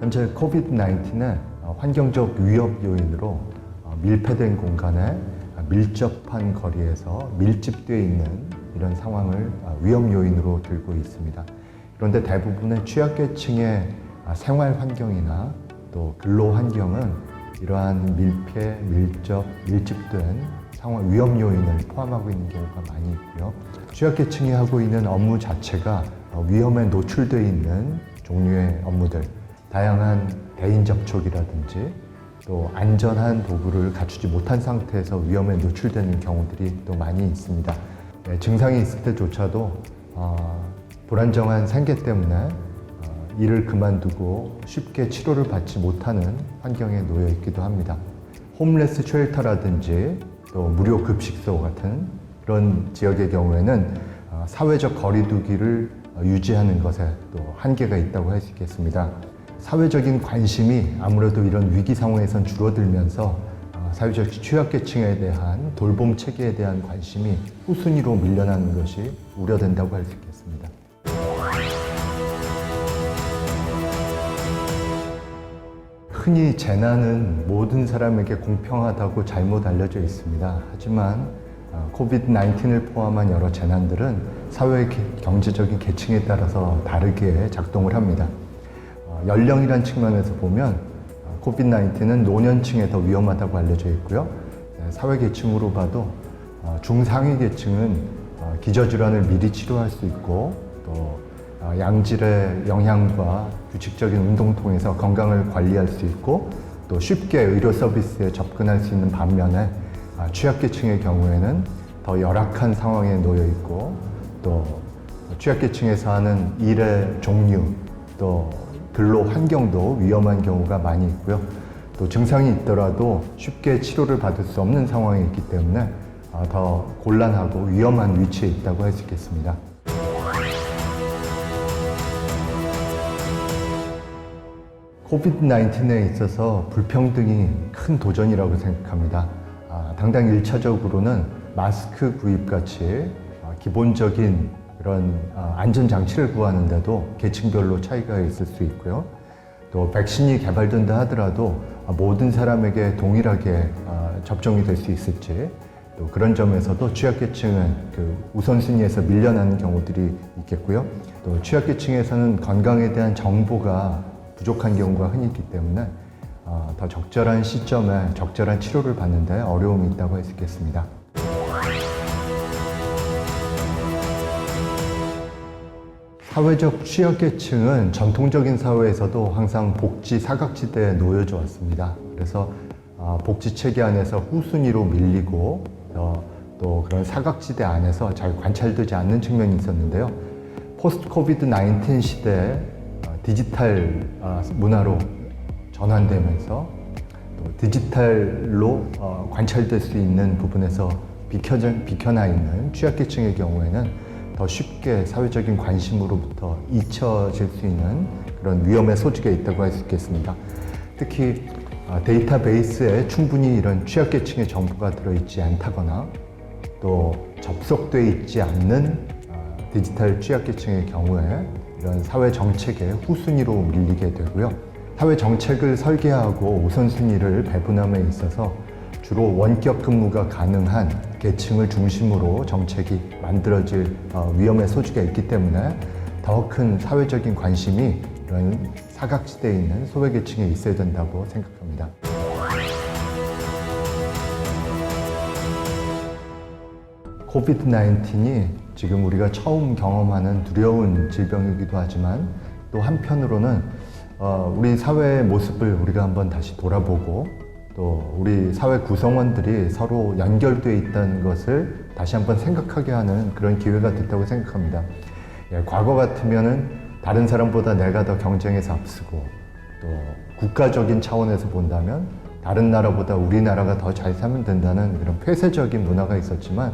현재 코비드-19의 환경적 위협 요인으로 밀폐된 공간에 밀접한 거리에서 밀집되어 있는 이런 상황을 위험 요인으로 들고 있습니다. 그런데 대부분의 취약계층의 생활 환경이나 또 근로 환경은 이러한 밀폐, 밀접, 밀집된 상황 위험 요인을 포함하고 있는 경우가 많이 있고요. 취약계층이 하고 있는 업무 자체가 위험에 노출되어 있는 종류의 업무들, 다양한 대인 접촉이라든지 또 안전한 도구를 갖추지 못한 상태에서 위험에 노출되는 경우들이 또 많이 있습니다. 증상이 있을 때조차도 불안정한 생계 때문에 일을 그만두고 쉽게 치료를 받지 못하는 환경에 놓여 있기도 합니다. 홈레스 쉘터라든지 또 무료 급식소 같은 그런 지역의 경우에는 사회적 거리두기를 유지하는 것에 또 한계가 있다고 할 수 있겠습니다. 사회적인 관심이 아무래도 이런 위기 상황에선 줄어들면서 사회적 취약계층에 대한 돌봄 체계에 대한 관심이 후순위로 밀려나는 것이 우려된다고 할 수 있겠습니다. 흔히 재난은 모든 사람에게 공평하다고 잘못 알려져 있습니다. 하지만 코비드-19을 포함한 여러 재난들은 사회 경제적인 계층에 따라서 다르게 작동을 합니다. 연령이란 측면에서 보면 코비드-19은 노년층에 더 위험하다고 알려져 있고요. 사회 계층으로 봐도 중상위 계층은 기저질환을 미리 치료할 수 있고 또 양질의 영양과 규칙적인 운동 통해서 건강을 관리할 수 있고 또 쉽게 의료 서비스에 접근할 수 있는 반면에 취약계층의 경우에는 더 열악한 상황에 놓여 있고 또 취약계층에서 하는 일의 종류 또 근로 환경도 위험한 경우가 많이 있고요. 또 증상이 있더라도 쉽게 치료를 받을 수 없는 상황에 있기 때문에 더 곤란하고 위험한 위치에 있다고 할 수 있겠습니다. 코비드-19에 있어서 불평등이 큰 도전이라고 생각합니다. 당장 1차적으로는 마스크 구입같이 기본적인 그런 안전장치를 구하는데도 계층별로 차이가 있을 수 있고요. 또 백신이 개발된다 하더라도 모든 사람에게 동일하게 접종이 될 수 있을지 또 그런 점에서도 취약계층은 우선순위에서 밀려나는 경우들이 있겠고요. 또 취약계층에서는 건강에 대한 정보가 부족한 경우가 흔히 있기 때문에 더 적절한 시점에 적절한 치료를 받는 데 어려움이 있다고 할 수 있겠습니다. 사회적 취약계층은 전통적인 사회에서도 항상 복지 사각지대에 놓여져 왔습니다. 그래서 복지체계 안에서 후순위로 밀리고 또 그런 사각지대 안에서 잘 관찰되지 않는 측면이 있었는데요. 포스트 코비드-19 시대에 디지털 문화로 전환되면서 또 디지털로 관찰될 수 있는 부분에서 비켜나 있는 취약계층의 경우에는 더 쉽게 사회적인 관심으로부터 잊혀질 수 있는 그런 위험의 소지가 있다고 할 수 있겠습니다. 특히 데이터베이스에 충분히 이런 취약계층의 정보가 들어있지 않다거나 또 접속되어 있지 않는 디지털 취약계층의 경우에 이런 사회 정책의 후순위로 밀리게 되고요. 사회 정책을 설계하고 우선순위를 배분함에 있어서 주로 원격 근무가 가능한 계층을 중심으로 정책이 만들어질 위험의 소지가 있기 때문에 더 큰 사회적인 관심이 이런 사각지대에 있는 소외계층에 있어야 된다고 생각합니다. 코비드-19이 지금 우리가 처음 경험하는 두려운 질병이기도 하지만 또 한편으로는 우리 사회의 모습을 우리가 한번 다시 돌아보고 또 우리 사회 구성원들이 서로 연결되어 있다는 것을 다시 한번 생각하게 하는 그런 기회가 됐다고 생각합니다. 과거 같으면은 다른 사람보다 내가 더 경쟁에서 앞서고 또 국가적인 차원에서 본다면 다른 나라보다 우리나라가 더 잘 살면 된다는 그런 폐쇄적인 문화가 있었지만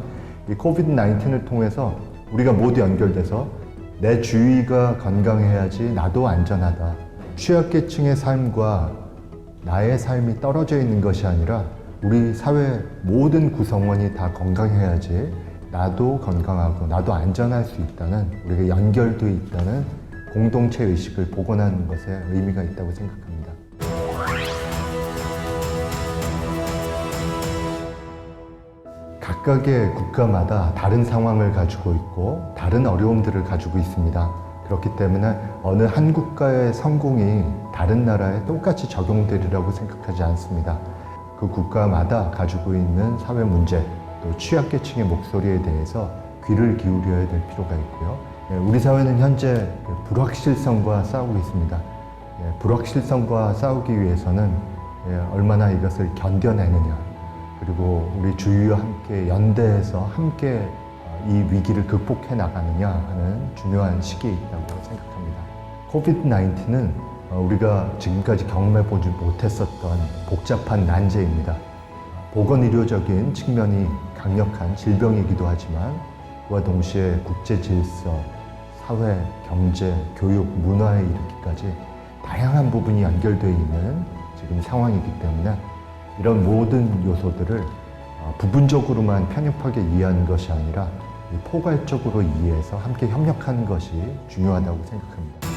이 코비드-19을 통해서 우리가 모두 연결돼서 내 주위가 건강해야지 나도 안전하다. 취약계층의 삶과 나의 삶이 떨어져 있는 것이 아니라 우리 사회 모든 구성원이 다 건강해야지 나도 건강하고 나도 안전할 수 있다는, 우리가 연결되어 있다는 공동체 의식을 복원하는 것에 의미가 있다고 생각합니다. 각각의 국가마다 다른 상황을 가지고 있고 다른 어려움들을 가지고 있습니다. 그렇기 때문에 어느 한 국가의 성공이 다른 나라에 똑같이 적용되리라고 생각하지 않습니다. 그 국가마다 가지고 있는 사회 문제, 또 취약계층의 목소리에 대해서 귀를 기울여야 될 필요가 있고요. 우리 사회는 현재 불확실성과 싸우고 있습니다. 불확실성과 싸우기 위해서는 얼마나 이것을 견뎌내느냐, 그리고 우리 주위와 함께 연대해서 함께 이 위기를 극복해 나가느냐 하는 중요한 시기에 있다고 생각합니다. 코비드-19는 우리가 지금까지 경험해보지 못했었던 복잡한 난제입니다. 보건의료적인 측면이 강력한 질병이기도 하지만 그와 동시에 국제 질서, 사회, 경제, 교육, 문화에 이르기까지 다양한 부분이 연결되어 있는 지금 상황이기 때문에 이런 모든 요소들을 부분적으로만 편협하게 이해하는 것이 아니라 포괄적으로 이해해서 함께 협력하는 것이 중요하다고 생각합니다.